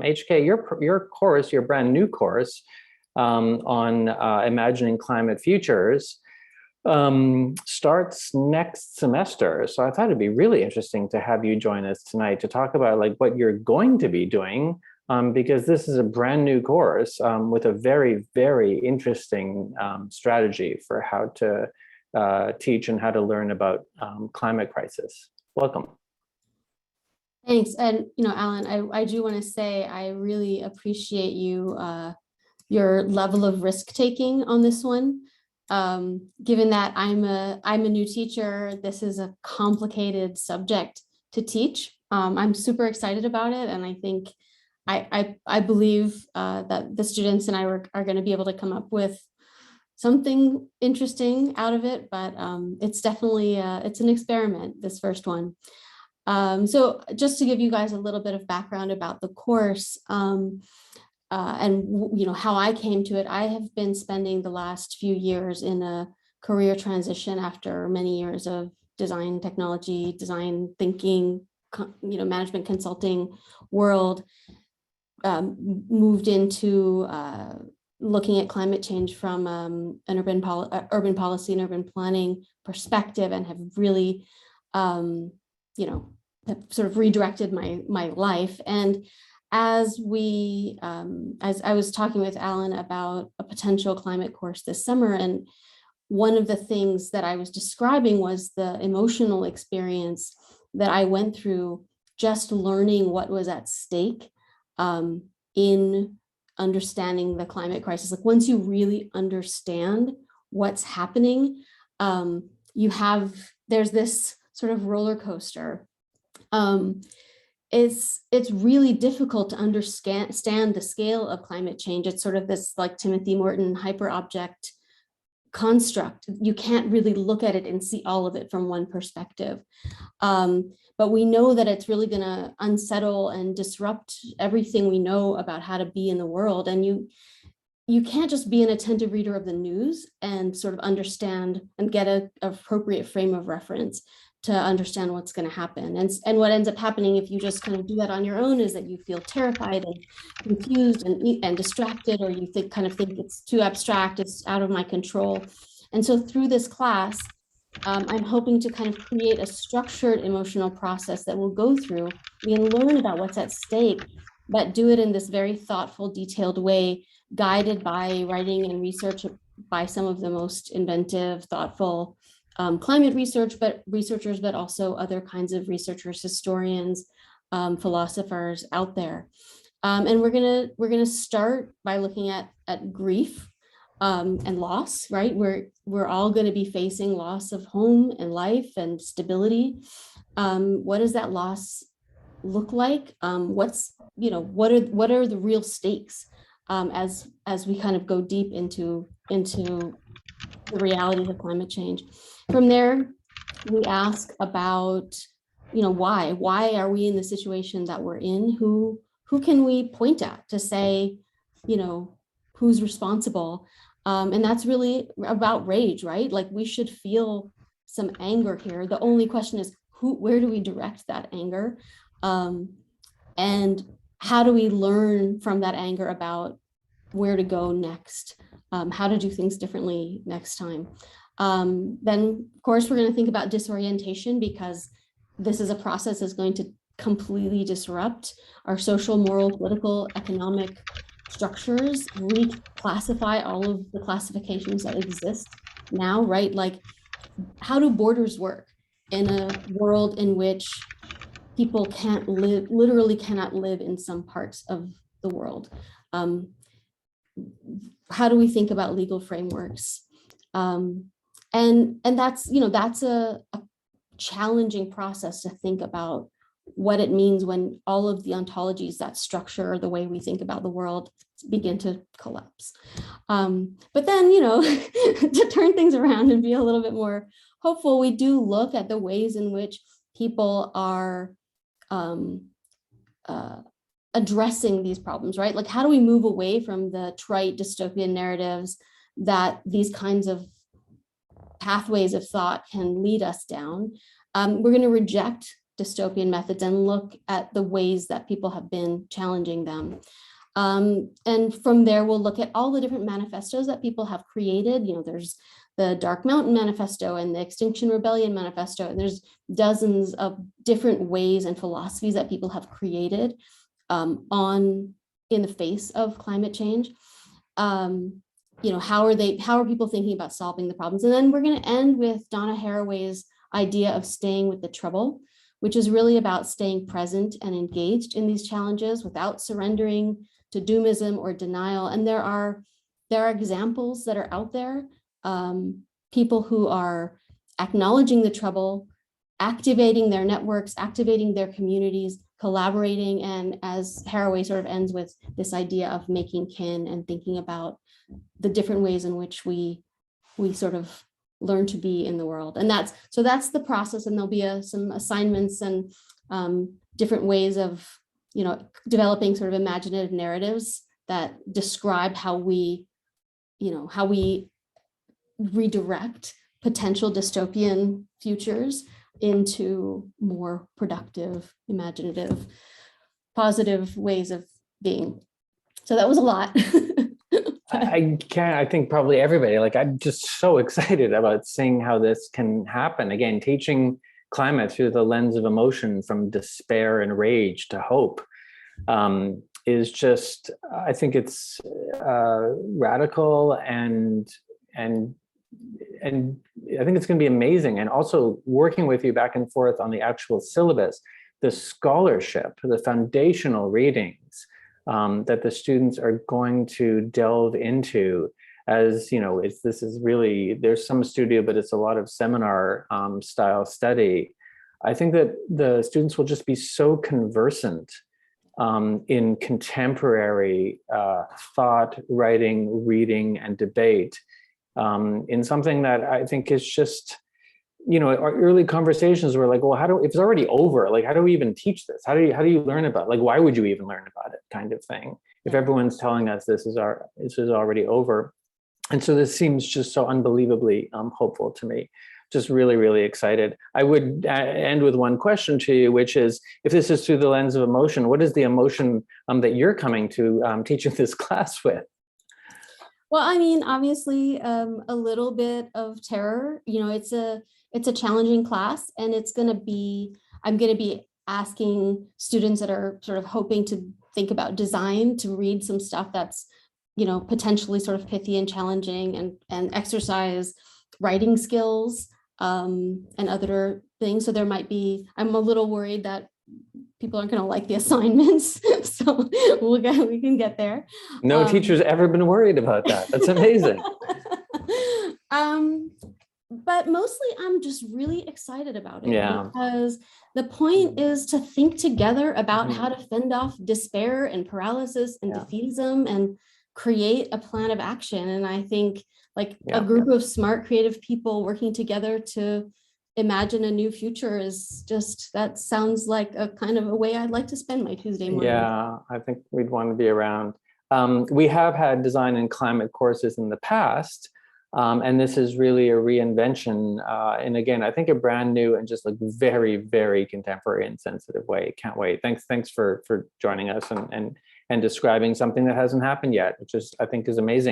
HK, your course, your brand new course on imagining climate futures starts next semester. So I thought it'd be really interesting to have you join us tonight to talk about like what you're going to be doing, because this is a brand new course with a very, very interesting strategy for how to teach and how to learn about climate crisis. Welcome. Thanks. And, Alan, I do want to say I really appreciate you, your level of risk taking on this one. Given that I'm a new teacher, this is a complicated subject to teach. I'm super excited about it, and I think I believe that the students and I are going to be able to come up with something interesting out of it. But it's definitely it's an experiment, this first one. So just to give you guys a little bit of background about the course. And how I came to it, I have been spending the last few years in a career transition after many years of design technology, design thinking, management consulting world, moved into looking at climate change from an urban policy and urban planning perspective, and have really, have sort of redirected my life. And as I was talking with Alan about a potential climate course this summer, and one of the things that I was describing was the emotional experience that I went through just learning what was at stake in understanding the climate crisis. Like once you really understand what's happening, there's this sort of roller coaster. It's really difficult to understand the scale of climate change. It's sort of this like Timothy Morton hyperobject construct. You can't really look at it and see all of it from one perspective. But we know that it's really going to unsettle and disrupt everything we know about how to be in the world. And you can't just be an attentive reader of the news and sort of understand and get an appropriate frame of reference to understand what's going to happen. And what ends up happening if you just kind of do that on your own is that you feel terrified and confused and distracted, or you think it's too abstract, it's out of my control. And so through this class, I'm hoping to kind of create a structured emotional process that we'll go through. We can learn about what's at stake, but do it in this very thoughtful, detailed way, guided by writing and research by some of the most inventive, thoughtful climate researchers, but also other kinds of researchers, historians, philosophers out there. And we're gonna start by looking at grief and loss, right? We're all going to be facing loss of home and life and stability. What does that loss look like? What are the real stakes as we kind of go deep into the realities of climate change? From there, we ask about, why are we in the situation that we're in? Who can we point at to say, who's responsible? And that's really about rage, right? Like we should feel some anger here. The only question is where do we direct that anger? And how do we learn from that anger about where to go next? How to do things differently next time? Then, of course, we're going to think about disorientation, because this is a process that's going to completely disrupt our social, moral, political, economic structures, reclassify all of the classifications that exist now, right? Like, how do borders work in a world in which people literally cannot live in some parts of the world? How do we think about legal frameworks? And that's, that's a challenging process to think about what it means when all of the ontologies that structure the way we think about the world begin to collapse. But then, to turn things around and be a little bit more hopeful, we do look at the ways in which people are addressing these problems, right? Like, how do we move away from the trite dystopian narratives that these kinds of pathways of thought can lead us down? We're going to reject dystopian methods and look at the ways that people have been challenging them. And from there, we'll look at all the different manifestos that people have created. There's the Dark Mountain Manifesto and the Extinction Rebellion Manifesto, and there's dozens of different ways and philosophies that people have created in the face of climate change. How are people thinking about solving the problems? And then we're going to end with Donna Haraway's idea of staying with the trouble, which is really about staying present and engaged in these challenges without surrendering to doomism or denial. And there are examples that are out there, people who are acknowledging the trouble, activating their networks, activating their communities, collaborating, and as Haraway sort of ends with this idea of making kin and thinking about the different ways in which we sort of learn to be in the world. And that's the process, and there'll be some assignments and different ways of developing sort of imaginative narratives that describe how we redirect potential dystopian futures into more productive, imaginative, positive ways of being. So that was a lot. I think probably everybody, I'm just so excited about seeing how this can happen. Again, teaching climate through the lens of emotion, from despair and rage to hope, is just, I think it's radical, and I think it's going to be amazing. And also working with you back and forth on the actual syllabus, the scholarship, the foundational readings that the students are going to delve into. As this is really, there's some studio, but it's a lot of seminar style study. I think that the students will just be so conversant in contemporary thought, writing, reading, and debate, in something that I think is just, our early conversations were like, well, if it's already over, how do we even teach this? How do you learn about it? Why would you even learn about it, kind of thing, if everyone's telling us this is already over? And so this seems just so unbelievably hopeful to me. Just really, really excited. I would end with one question to you, which is, if this is through the lens of emotion, what is the emotion that you're coming to teaching this class with? Well, I mean, obviously, a little bit of terror. It's a challenging class, and I'm going to be asking students that are sort of hoping to think about design to read some stuff that's, potentially sort of pithy and challenging, and exercise writing skills and other things. So I'm a little worried that people aren't going to like the assignments. So we can get there. No teacher's ever been worried about that. That's amazing. But mostly I'm just really excited about it. Yeah. Because the point is to think together about how to fend off despair and paralysis and defeatism and create a plan of action. And I think a group of smart, creative people working together to imagine a new future that sounds like a kind of a way I'd like to spend my Tuesday morning. Yeah, I think we'd want to be around. We have had design and climate courses in the past, and this is really a reinvention. And again, I think a brand new and just very, very contemporary and sensitive way. Can't wait. Thanks for joining us and describing something that hasn't happened yet, which I think is amazing.